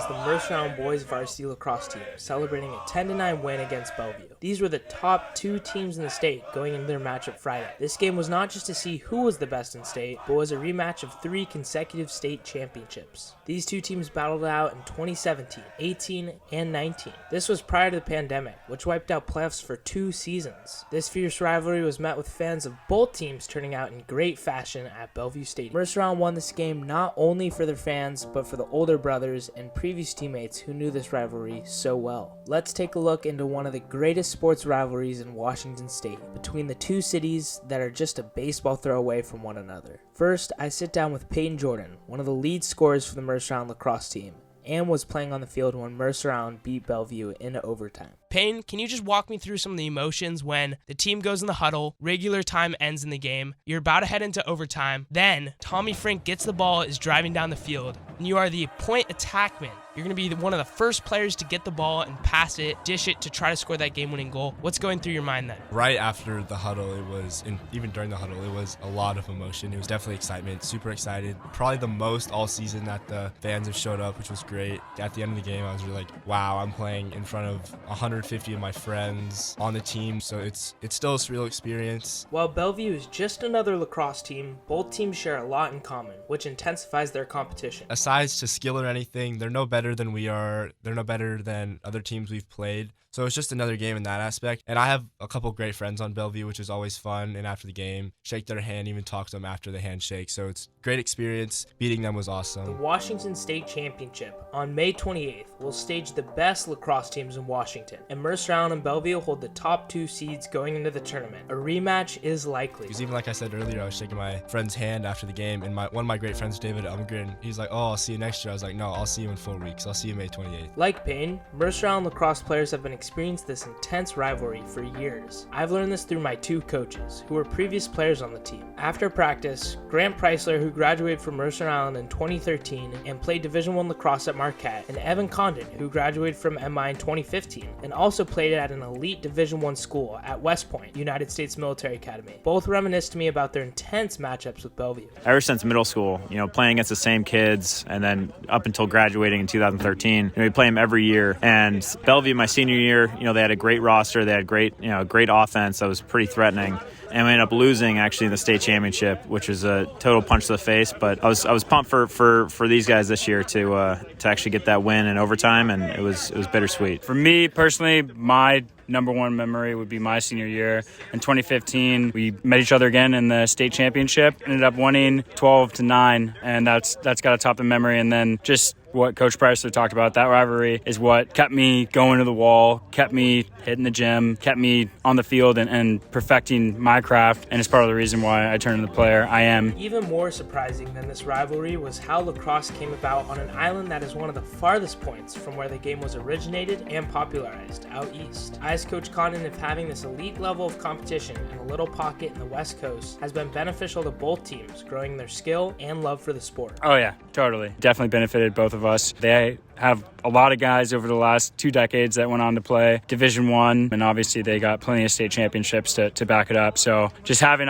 as the Mercer Island boys varsity lacrosse team, celebrating a 10-9 win against Bellevue. These were the top two teams in the state going into their matchup Friday. This game was not just to see who was the best in state, but was a rematch of 3 consecutive state championships. These two teams battled out in 2017, 18, and 19. This was prior to the pandemic, which wiped out playoffs for 2 seasons. This fierce rivalry was met with fans of both teams turning out in great fashion at Bellevue Stadium. Mercer Island won this game not only for their fans, but for the older brothers and previous teammates who knew this rivalry so well. Let's take a look into one of the greatest sports rivalries in Washington State, between the two cities that are just a baseball throw away from one another. First, I sit down with Peyton Jordan, one of the lead scorers for the Mercer Island lacrosse team, and was playing on the field when Mercer Island beat Bellevue in overtime. Payne, can you just walk me through some of the emotions when the team goes in the huddle, regular time ends in the game, you're about to head into overtime, then Tommy Frink gets the ball, is driving down the field, and you are the point attackman. You're going to be one of the first players to get the ball and pass it, dish it to try to score that game-winning goal. What's going through your mind then? Right after the huddle, and even during the huddle, it was a lot of emotion. It was definitely excitement, super excited. Probably the most all season that the fans have showed up, which was great. At the end of the game, I was really like, wow, I'm playing in front of 150 of my friends on the team, so it's still a surreal experience. While Bellevue is just another lacrosse team, both teams share a lot in common, which intensifies their competition. Aside to skill or anything, they're no better than we are. They're no better than other teams we've played. So it's just another game in that aspect. And I have a couple great friends on Bellevue, which is always fun. And after the game, shake their hand, even talk to them after the handshake. So it's a great experience. Beating them was awesome. The Washington State Championship on May 28th will stage the best lacrosse teams in Washington. And Mercer Island and Bellevue hold the top 2 seeds going into the tournament. A rematch is likely. Because even like I said earlier, I was shaking my friend's hand after the game. And one of my great friends, David Umgren, he's like, oh, I'll see you next year. I was like, no, I'll see you in 4 weeks. I'll see you May 28th. Like Payne, Mercer Island lacrosse players have been experienced this intense rivalry for years. I've learned this through my 2 coaches, who were previous players on the team. After practice, Grant Preisler, who graduated from Mercer Island in 2013 and played Division I lacrosse at Marquette, and Evan Condon, who graduated from MI in 2015 and also played at an elite Division I school at West Point, United States Military Academy. Both reminisced to me about their intense matchups with Bellevue. Ever since middle school, playing against the same kids, and then up until graduating in 2013, we play them every year. And Bellevue, my senior year, they had a great roster. They had great offense that was pretty threatening. And we ended up losing actually in the state championship, which was a total punch to the face. But I was pumped for these guys this year to actually get that win in overtime, and it was bittersweet. For me personally, my number one memory would be my senior year. In 2015, we met each other again in the state championship, ended up winning 12-9, and that's got to top the memory. And then just what Coach Preisler talked about, that rivalry is what kept me going to the wall, kept me hitting the gym, kept me on the field and perfecting my craft, and it's part of the reason why I turned into the player I am. Even more surprising than this rivalry was how lacrosse came about on an island that is one of the farthest points from where the game was originated and popularized, out east. I, as Coach Condon, of having this elite level of competition in a little pocket in the West Coast has been beneficial to both teams, growing their skill and love for the sport. Oh yeah, totally. Definitely benefited both of us. They have a lot of guys over the last 2 decades that went on to play Division I, and obviously they got plenty of state championships to back it up. So just having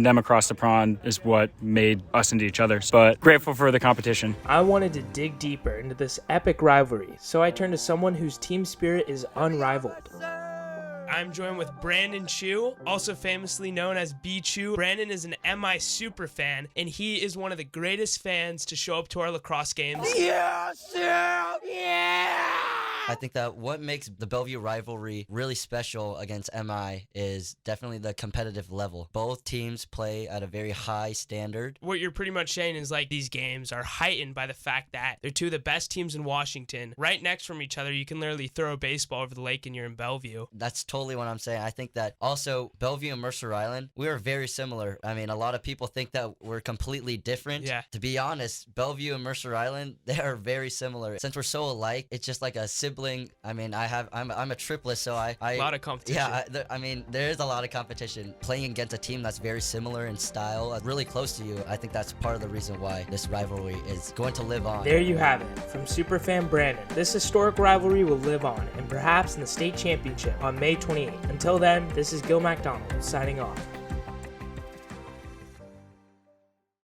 them across the pond is what made us into each other. But grateful for the competition. I wanted to dig deeper into this epic rivalry, so I turned to someone whose team spirit is unrivaled. I'm joined with Brandon Chu, also famously known as B. Chu. Brandon is an MI superfan, and he is one of the greatest fans to show up to our lacrosse games. Yes, yeah! I think that what makes the Bellevue rivalry really special against MI is definitely the competitive level. Both teams play at a very high standard. What you're pretty much saying is these games are heightened by the fact that they're 2 of the best teams in Washington. Right next from each other, you can literally throw a baseball over the lake and you're in Bellevue. That's totally what I'm saying. I think that also Bellevue and Mercer Island, we are very similar. I mean, a lot of people think that we're completely different. Yeah. To be honest, Bellevue and Mercer Island, they are very similar. Since we're so alike, it's just like a sibling. I mean, I'm a triplet, so a lot of competition. Yeah, there is a lot of competition. Playing against a team that's very similar in style, really close to you, I think that's part of the reason why this rivalry is going to live on. There you have it, from superfan Brandon. This historic rivalry will live on, and perhaps in the state championship on May 28th. Until then, this is Gill MacDonald signing off.